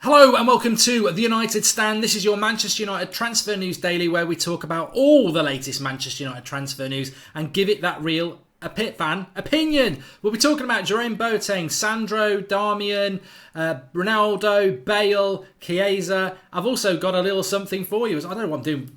Hello and welcome to The United Stand. This is your Manchester United transfer news daily where we talk about all the latest Manchester United transfer news and give it that real fan opinion. We'll be talking about Jerome Boateng, Sandro, Darmian, Ronaldo, Bale, Chiesa. I've also got a little something for you. I don't know what I'm doing.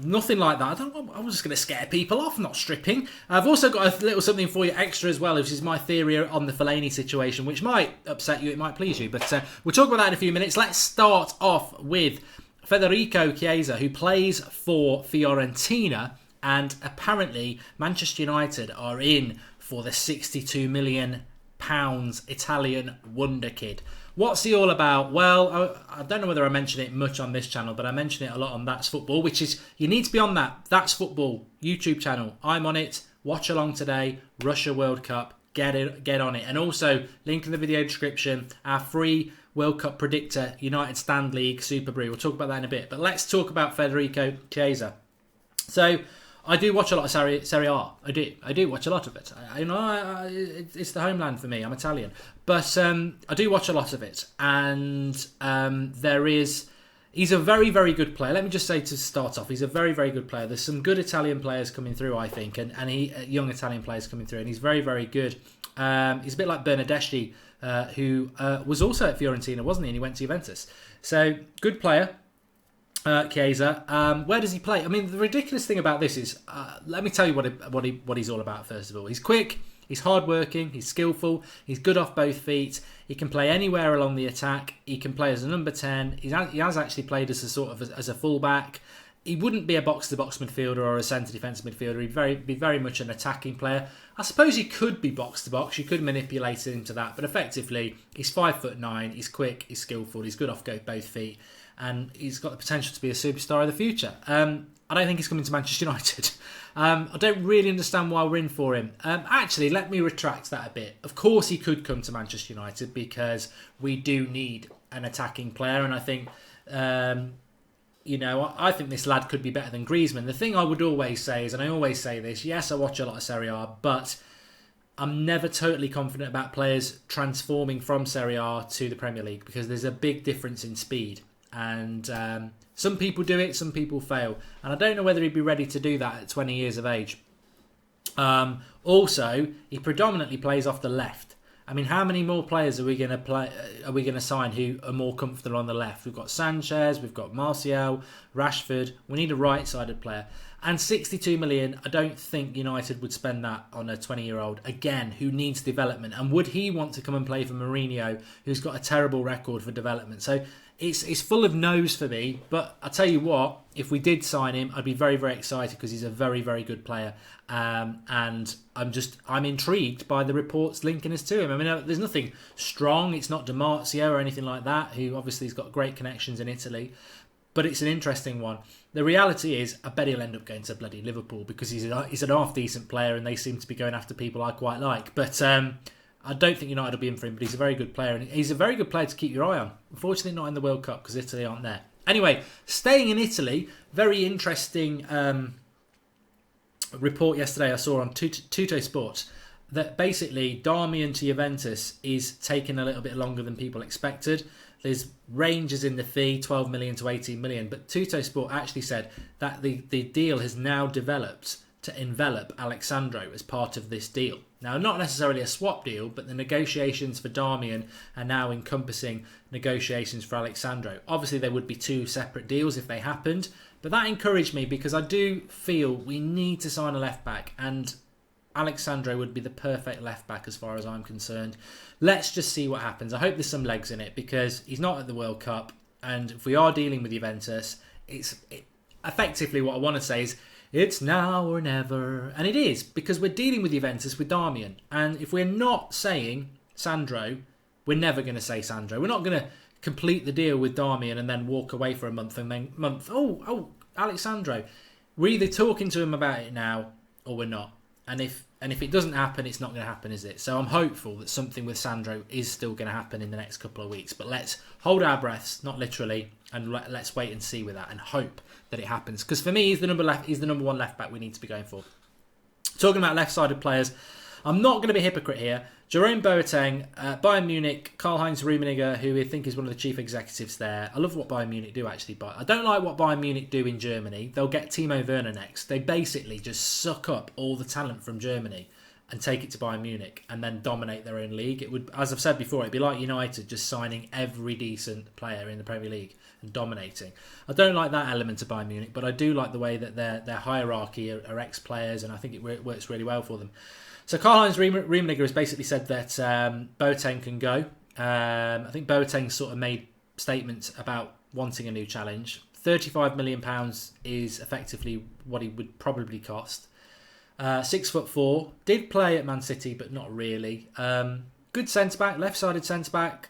Nothing like that. I was just going to scare people off, not stripping. I've also got a little something for you extra as well, which is my theory on the Fellaini situation, which might upset you, it might please you. But we'll talk about that in a few minutes. Let's start off with Federico Chiesa, who plays for Fiorentina. And apparently Manchester United are in for the £62 million Italian WonderKid. What's he all about? Well, I don't know whether I mention it much on this channel, but I mention it a lot on That's Football, which is, you need to be on that That's Football YouTube channel. I'm on it. Watch along today. Russia World Cup. Get on it. And also, link in the video description, our free World Cup predictor, United Stand League Super Brew. We'll talk about that in a bit. But let's talk about Federico Chiesa. So, I do watch a lot of Serie A. I do watch a lot of it. It's the homeland for me. I'm Italian, but I do watch a lot of it. And he's a very, very good player. Let me just say to start off, he's a very, very good player. There's some good Italian players coming through, I think, and young Italian players coming through, and he's very, very good. He's a bit like Bernardeschi, who was also at Fiorentina, wasn't he? And he went to Juventus. So good player. Chiesa. Where does he play? I mean, the ridiculous thing about this is, let me tell you what he's all about. First of all, he's quick, he's hardworking, he's skillful, he's good off both feet. He can play anywhere along the attack. He can play as a number 10. He has actually played as a fullback. He wouldn't be a box-to-box midfielder or a centre defensive midfielder. He'd be very much an attacking player. I suppose he could be box-to-box. You could manipulate him into that, but effectively, he's 5'9". He's quick. He's skillful. He's good off both feet. And he's got the potential to be a superstar of the future. I don't think he's coming to Manchester United. I don't really understand why we're in for him. Actually, let me retract that a bit. Of course he could come to Manchester United because we do need an attacking player. And I think, I think this lad could be better than Griezmann. The thing I would always say is, and I always say this, yes, I watch a lot of Serie A, but I'm never totally confident about players transforming from Serie A to the Premier League because there's a big difference in speed. And some people do it, some people fail. And I don't know whether he'd be ready to do that at 20 years of age. Also, he predominantly plays off the left. I mean, how many more players are we going to sign who are more comfortable on the left? We've got Sanchez, we've got Martial, Rashford. We need a right-sided player. And 62 million, I don't think United would spend that on a 20-year-old, again, who needs development. And would he want to come and play for Mourinho, who's got a terrible record for development? So it's full of no's for me. But I tell you what, if we did sign him, I'd be very, very excited because he's a very, very good player. And I'm intrigued by the reports linking us to him. I mean, there's nothing strong. It's not Di Marzio or anything like that, who obviously has got great connections in Italy. But it's an interesting one. The reality is, I bet he'll end up going to bloody Liverpool because he's an half-decent player and they seem to be going after people I quite like. But I don't think United will be in for him, but he's a very good player. And he's a very good player to keep your eye on. Unfortunately, not in the World Cup because Italy aren't there. Anyway, staying in Italy, very interesting report yesterday I saw on Tutto Sport that basically Darmian to Juventus is taking a little bit longer than people expected. There's ranges in the fee, 12 million to 18 million. But Tutto Sport actually said that the deal has now developed to envelop Alexandro as part of this deal. Now, not necessarily a swap deal, but the negotiations for Darmian are now encompassing negotiations for Alexandro. Obviously, there would be two separate deals if they happened. But that encouraged me because I do feel we need to sign a left-back. And Alexandro would be the perfect left-back as far as I'm concerned. Let's just see what happens. I hope there's some legs in it because he's not at the World Cup. And if we are dealing with Juventus, effectively what I want to say is it's now or never. And it is because we're dealing with Juventus with Darmian. And if we're not saying Sandro, we're never going to say Sandro. We're not going to complete the deal with Darmian and then walk away for a month and then Alexandro. We're either talking to him about it now or we're not. And if it doesn't happen, it's not going to happen, is it? So I'm hopeful that something with Sandro is still going to happen in the next couple of weeks. But let's hold our breaths, not literally, and let's wait and see with that and hope that it happens. Because for me, he's the number one left back we need to be going for. Talking about left-sided players, I'm not going to be a hypocrite here. Jerome Boateng, Bayern Munich, Karl-Heinz Rummenigge, who I think is one of the chief executives there. I love what Bayern Munich do, actually, but I don't like what Bayern Munich do in Germany. They'll get Timo Werner next. They basically just suck up all the talent from Germany and take it to Bayern Munich and then dominate their own league. It would, as I've said before, it'd be like United just signing every decent player in the Premier League and dominating. I don't like that element of Bayern Munich, but I do like the way that their hierarchy are ex-players, and I think it works really well for them. So Karl-Heinz Rummenigge has basically said that Boateng can go. I think Boateng sort of made statements about wanting a new challenge. £35 million is effectively what he would probably cost. 6'4", did play at Man City, but not really. Good centre-back, left-sided centre-back,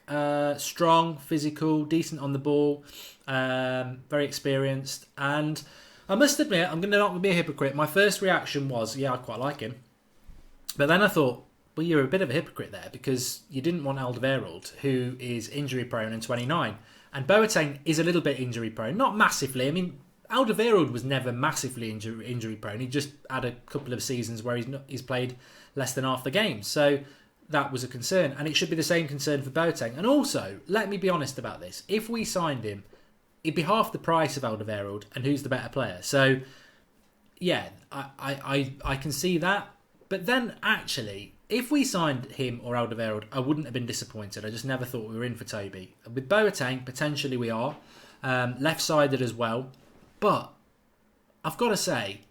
strong, physical, decent on the ball, very experienced. And I must admit, I'm not going to be a hypocrite. My first reaction was, yeah, I quite like him. But then I thought, well, you're a bit of a hypocrite there because you didn't want Alderweireld, who is injury-prone and 29. And Boateng is a little bit injury-prone, not massively. I mean, Alderweireld was never massively injury-prone. He just had a couple of seasons where he's played less than half the games. So that was a concern. And it should be the same concern for Boateng. And also, let me be honest about this. If we signed him, it'd be half the price of Alderweireld, and who's the better player? So, yeah, I can see that. But then, actually, if we signed him or Alderweireld, I wouldn't have been disappointed. I just never thought we were in for Toby. With Boateng, potentially we are. Left-sided as well. But I've got to say,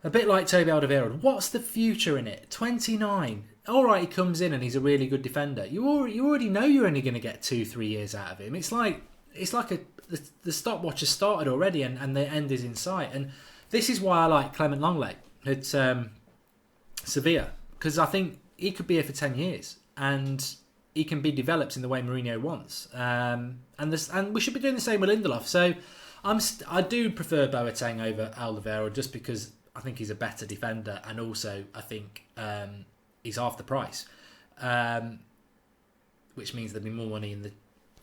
a bit like Toby Alderweireld, what's the future in it? 29. All right, he comes in and he's a really good defender. You already know you're only going to get 2-3 years out of him. It's like the stopwatch has started already and the end is in sight. And this is why I like Clement Lenglet at Sevilla, because I think he could be here for 10 years and he can be developed in the way Mourinho wants. And we should be doing the same with Lindelof. So I do prefer Boateng over Alderweireld just because I think he's a better defender, and also I think he's half the price, which means there'll be more money in the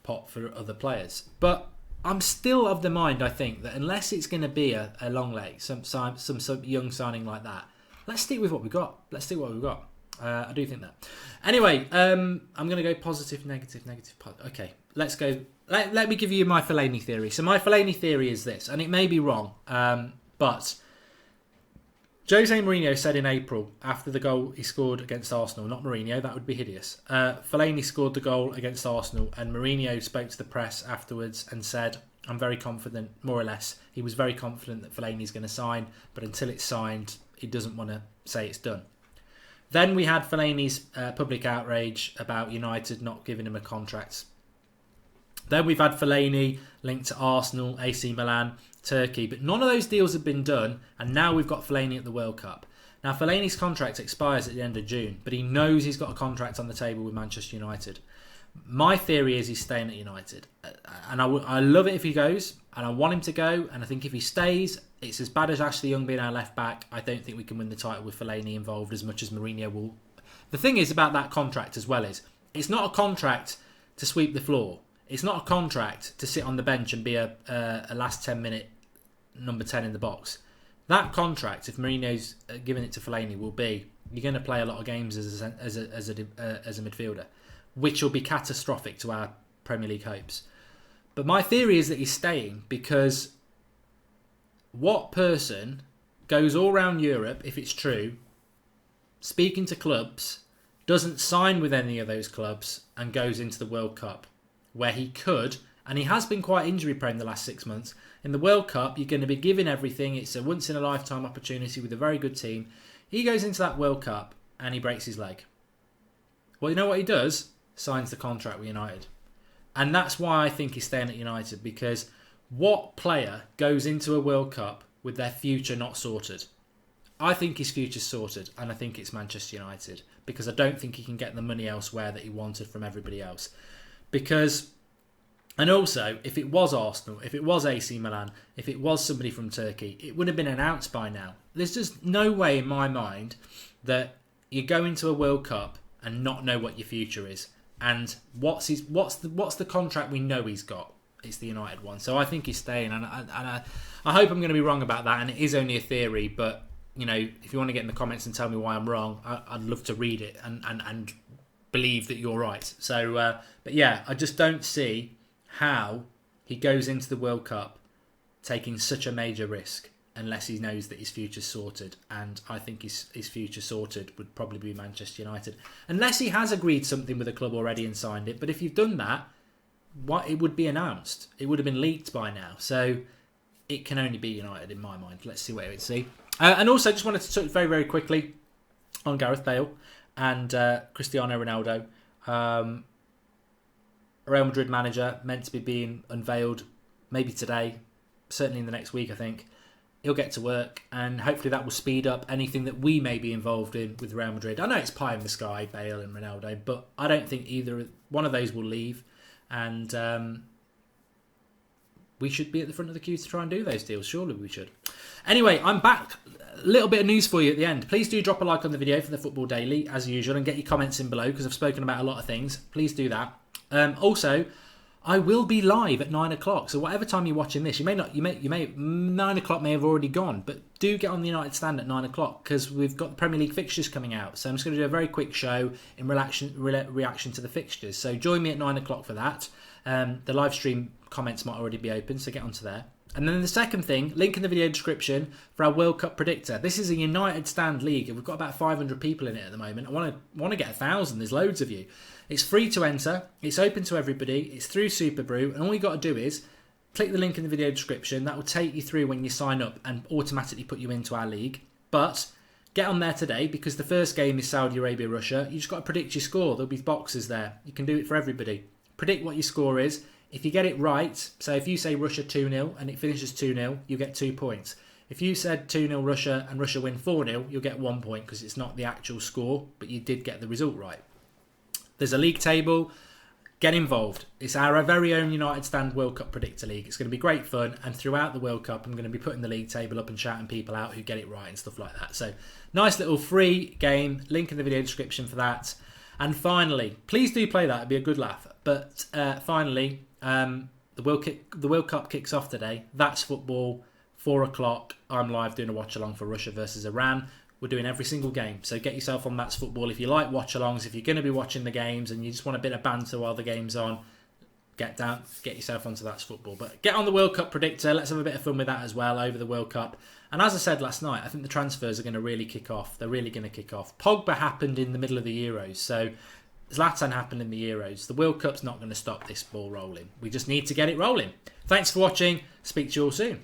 pot for other players. But I'm still of the mind, I think, that unless it's going to be a long leg, some young signing like that, let's stick with what we've got. I do think that. Anyway, I'm going to go positive, negative. Okay, let's go. Let me give you my Fellaini theory. So my Fellaini theory is this, and it may be wrong, but Jose Mourinho said in April, after the goal he scored against Arsenal, not Mourinho, that would be hideous. Fellaini scored the goal against Arsenal, and Mourinho spoke to the press afterwards and said, I'm very confident, more or less. He was very confident that Fellaini's going to sign, but until it's signed, he doesn't want to say it's done. Then we had Fellaini's public outrage about United not giving him a contract. Then we've had Fellaini linked to Arsenal, AC Milan, Turkey, but none of those deals have been done, and now we've got Fellaini at the World Cup. Now, Fellaini's contract expires at the end of June, but he knows he's got a contract on the table with Manchester United. My theory is he's staying at United, and I love it if he goes, and I want him to go, and I think if he stays, it's as bad as Ashley Young being our left back. I don't think we can win the title with Fellaini involved as much as Mourinho will. The thing is about that contract as well is, it's not a contract to sweep the floor. It's not a contract to sit on the bench and be a last 10-minute number 10 in the box. That contract, if Mourinho's giving it to Fellaini, will be you're going to play a lot of games as a midfielder, which will be catastrophic to our Premier League hopes. But my theory is that he's staying because what person goes all around Europe, if it's true, speaking to clubs, doesn't sign with any of those clubs and goes into the World Cup, where he could, and he has been quite injury prone the last 6 months. In the World Cup, you're going to be given everything. It's a once-in-a-lifetime opportunity with a very good team. He goes into that World Cup and he breaks his leg. Well, you know what he does? Signs the contract with United. And that's why I think he's staying at United, because what player goes into a World Cup with their future not sorted? I think his future's sorted, and I think it's Manchester United, because I don't think he can get the money elsewhere that he wanted from everybody else. Because, and also, if it was Arsenal, if it was AC Milan, if it was somebody from Turkey, it would have been announced by now. There's just no way in my mind that you go into a World Cup and not know what your future is. And what's the contract we know he's got? It's the United one. So I think he's staying, and I hope I'm going to be wrong about that, and it is only a theory, but if you want to get in the comments and tell me why I'm wrong, I'd love to read it and believe that you're right. So, but yeah, I just don't see how he goes into the World Cup taking such a major risk unless he knows that his future's sorted. And I think his future sorted would probably be Manchester United. Unless he has agreed something with the club already and signed it. But if you've done that, it would be announced. It would have been leaked by now. So it can only be United in my mind. Let's see what we see. And also, just wanted to touch very, very quickly on Gareth Bale and Cristiano Ronaldo. Real Madrid manager meant to be being unveiled maybe today, certainly in the next week, I think. He'll get to work, and hopefully that will speed up anything that we may be involved in with Real Madrid. I know it's pie in the sky, Bale and Ronaldo, but I don't think either one of those will leave, and we should be at the front of the queue to try and do those deals. Surely we should. Anyway, I'm back. A little bit of news for you at the end. Please do drop a like on the video for the Football Daily, as usual, and get your comments in below, because I've spoken about a lot of things. Please do that. Also, I will be live at 9 o'clock. So whatever time you're watching this, 9 o'clock may have already gone, but do get on the United Stand at 9 o'clock because we've got the Premier League fixtures coming out. So I'm just going to do a very quick show in reaction to the fixtures. So join me at 9 o'clock for that. The live stream comments might already be open, so get onto there. And then the second thing, link in the video description for our World Cup predictor. This is a United Stand league. We've got about 500 people in it at the moment. I want to get 1,000. There's loads of you. It's free to enter. It's open to everybody. It's through Super Brew. And all you got to do is click the link in the video description. That will take you through when you sign up and automatically put you into our league. But get on there today because the first game is Saudi Arabia-Russia. You just got to predict your score. There'll be boxes there. You can do it for everybody. Predict what your score is. If you get it right, so if you say Russia 2-0 and it finishes 2-0, you get 2 points. If you said 2-0 Russia and Russia win 4-0, you'll get 1 point because it's not the actual score, but you did get the result right. There's a league table. Get involved. It's our very own United Stand World Cup Predictor League. It's going to be great fun, and throughout the World Cup, I'm going to be putting the league table up and shouting people out who get it right and stuff like that. So, nice little free game. Link in the video description for that. And finally, please do play that. It'd be a good laugh. But finally, the World Cup kicks off today. That's football. 4 o'clock. I'm live doing a watch along for Russia versus Iran. We're doing every single game. So get yourself on That's Football. If you like watch alongs, if you're going to be watching the games and you just want a bit of banter while the game's on, get yourself onto That's Football. But get on the World Cup predictor. Let's have a bit of fun with that as well over the World Cup. And as I said last night, I think the transfers are going to really kick off. They're really going to kick off. Pogba happened in the middle of the Euros. So Zlatan happened in the Euros. The World Cup's not going to stop this ball rolling. We just need to get it rolling. Thanks for watching. Speak to you all soon.